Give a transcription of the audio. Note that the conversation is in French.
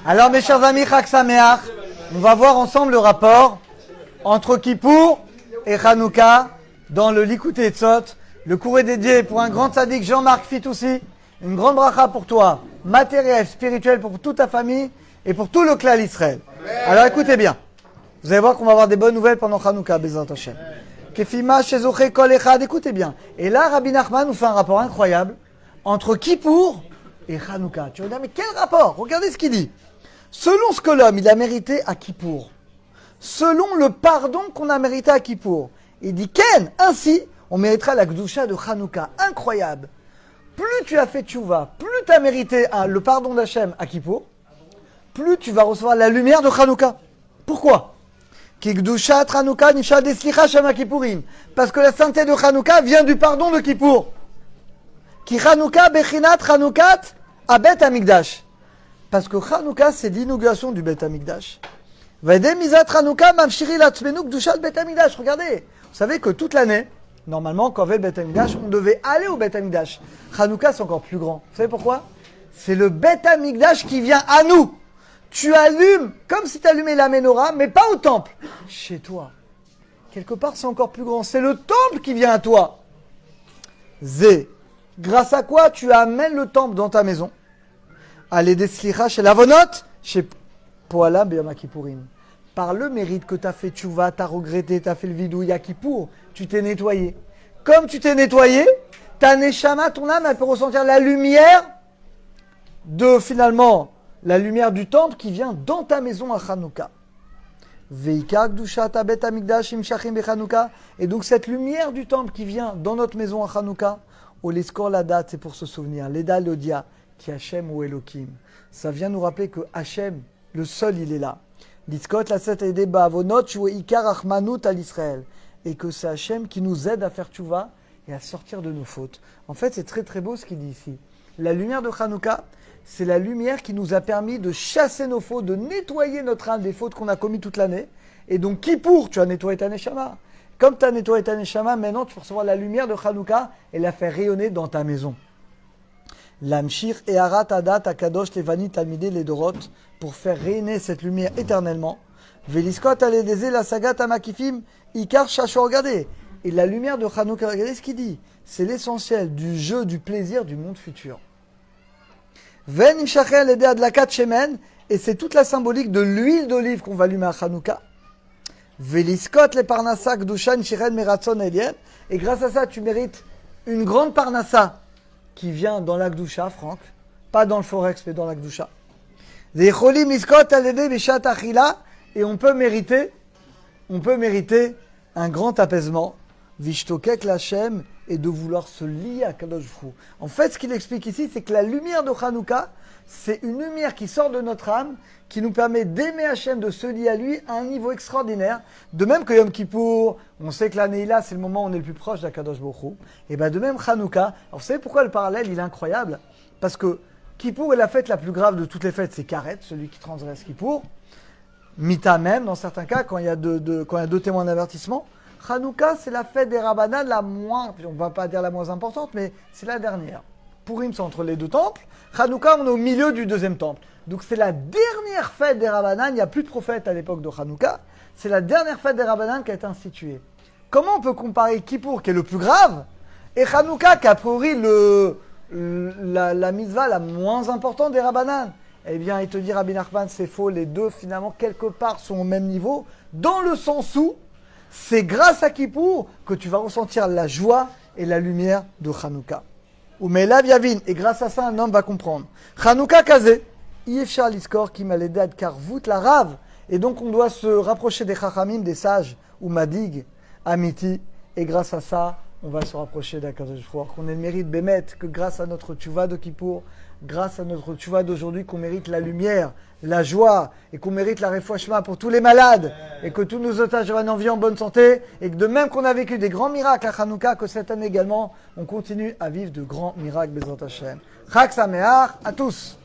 Alors, mes chers amis, Chag Sameach, on va voir ensemble le rapport entre Kippour et Hanouka dans le Likutei Etzot. Le cours est dédié pour un grand tzaddik, Jean-Marc Fitoussi. Une grande bracha pour toi, matériel, spirituel pour toute ta famille et pour tout le clan Israël. Alors écoutez bien, vous allez voir qu'on va avoir des bonnes nouvelles pendant Hanouka, Bezrat Hashem. Kefima shezoche kol echad, écoutez bien. Et là, Rabbi Nachman nous fait un rapport incroyable entre Kippour et Hanouka. Tu vas dire, mais quel rapport? Regardez ce qu'il dit. Selon ce que l'homme il a mérité à Kippour, selon le pardon qu'on a mérité à Kippour, il dit Ken, ainsi, on méritera la Gdusha de Hanouka. Incroyable. Plus tu as fait tchouva, plus tu as mérité le pardon d'Hachem à Kippour, plus tu vas recevoir la lumière de Hanouka. Pourquoi? Parce que la sainteté de Hanouka vient du pardon de Kippour. Ki Hanouka bechinat Hanoukat abet Hamikdash. Parce que Hanouka, c'est l'inauguration du Bet Hamikdash. Regardez, vous savez que toute l'année, normalement, quand on avait le Bet Hamikdash, on devait aller au Bet Hamikdash. Hanouka, c'est encore plus grand. Vous savez pourquoi? C'est le Bet Hamikdash qui vient à nous. Tu allumes comme si tu allumais la menorah, mais pas au temple. Chez toi. Quelque part, c'est encore plus grand. C'est le temple qui vient à toi. Zé. Grâce à quoi tu amènes le temple dans ta maison? Allez des slicha chez l'avonot, chez Poala Beyom Kippourim. Par le mérite que tu as fait tchouva, tu as regretté, tu as fait le vidouille à Kippour, tu t'es nettoyé. Comme tu t'es nettoyé, ta neshama, ton âme, elle peut ressentir la lumière de, finalement, la lumière du temple qui vient dans ta maison à Hanouka. Veika Gdusha Tabet Hamikdash Imshachim Bechanouka. Et donc cette lumière du temple qui vient dans notre maison à Hanouka, au leskor la date, c'est pour se souvenir. Leda Lodia, qui Hachem ou Elohim. Ça vient nous rappeler que Hachem, le seul, il est là. Liskot la set aidé ba'avonot shu ikar achmanut al Israël. Et que c'est Hachem qui nous aide à faire tchouva et à sortir de nos fautes. En fait, c'est très très beau ce qu'il dit ici. La lumière de Hanouka, c'est la lumière qui nous a permis de chasser nos fautes, de nettoyer notre âme des fautes qu'on a commises toute l'année. Et donc, Kippour, tu as nettoyé ta neshama. Comme tu as nettoyé ta neshama, maintenant tu peux recevoir la lumière de Hanouka et la faire rayonner dans ta maison. Lamshir et Arat Adat Akadosh Levani Talmidé Ledorot pour faire rayonner cette lumière éternellement. Veliskot Aledeze la saga Tamakifim Ikar Shasho, regardez. Et la lumière de Hanouka, regardez ce qu'il dit. C'est l'essentiel du jeu, du plaisir du monde futur. Ven Imshachel Ede Adlakat Shemen, et c'est toute la symbolique de l'huile d'olive qu'on va allumer à Hanouka. Veliskot le Parnassa Gdushan Shiren Meratson Elien, et grâce à ça tu mérites une grande Parnassa qui vient dans la Gdusha, Franck, pas dans le Forex mais dans la Gdusha. Vecholim Liskot Alede Beshat Achila, et on peut mériter un grand apaisement. Vishtokek Lachem, et de vouloir se lier à Kadosh Hu. En fait, ce qu'il explique ici, c'est que la lumière de Hanouka, c'est une lumière qui sort de notre âme, qui nous permet d'aimer Hachem, de se lier à lui à un niveau extraordinaire. De même que Yom Kippour, on sait que l'année là, c'est le moment où on est le plus proche d'Akadosh Baruch Hu. Et bien de même Hanouka. Alors vous savez pourquoi le parallèle il est incroyable? Parce que Kippour est la fête la plus grave de toutes les fêtes, c'est Karet, celui qui transgresse Kippour. Mita même, dans certains cas, quand il y a deux témoins d'avertissement. Hanouka, c'est la fête des Rabbanan la moins, on ne va pas dire la moins importante, mais c'est la dernière. Purim, c'est entre les deux temples. Hanouka, on est au milieu du deuxième temple. Donc c'est la dernière fête des Rabbanan. Il n'y a plus de prophète à l'époque de Hanouka. C'est la dernière fête des Rabbanan qui a été instituée. Comment on peut comparer Kippour, qui est le plus grave, et Hanouka, qui a priori la mitzvah la moins importante des Rabbanan? Eh bien, il te dit, Rabbi Nachman, c'est faux. Les deux, finalement, quelque part, sont au même niveau, dans le sens où c'est grâce à Kippour que tu vas ressentir la joie et la lumière de Hanouka. Ou Melav Yavin, et grâce à ça, un homme va comprendre. Hanouka Kazé, Yefshar Liskor qui m'a l'aidé à Karvout la rave. Et donc, on doit se rapprocher des Chachamim, des sages, ou Madig, Amiti, et grâce à ça, on va se rapprocher d'Akadosh Baruch Hu. Qu'on ait le mérite, Bémet, que grâce à notre tchouva de Kippour, grâce à notre tchouva d'aujourd'hui, qu'on mérite la lumière, la joie, et qu'on mérite la refouachement pour tous les malades, et que tous nos otages reviennent en vie en bonne santé, et que de même qu'on a vécu des grands miracles à Hanouka, que cette année également, on continue à vivre de grands miracles, Bezrat Hashem. Chag Sameach à tous.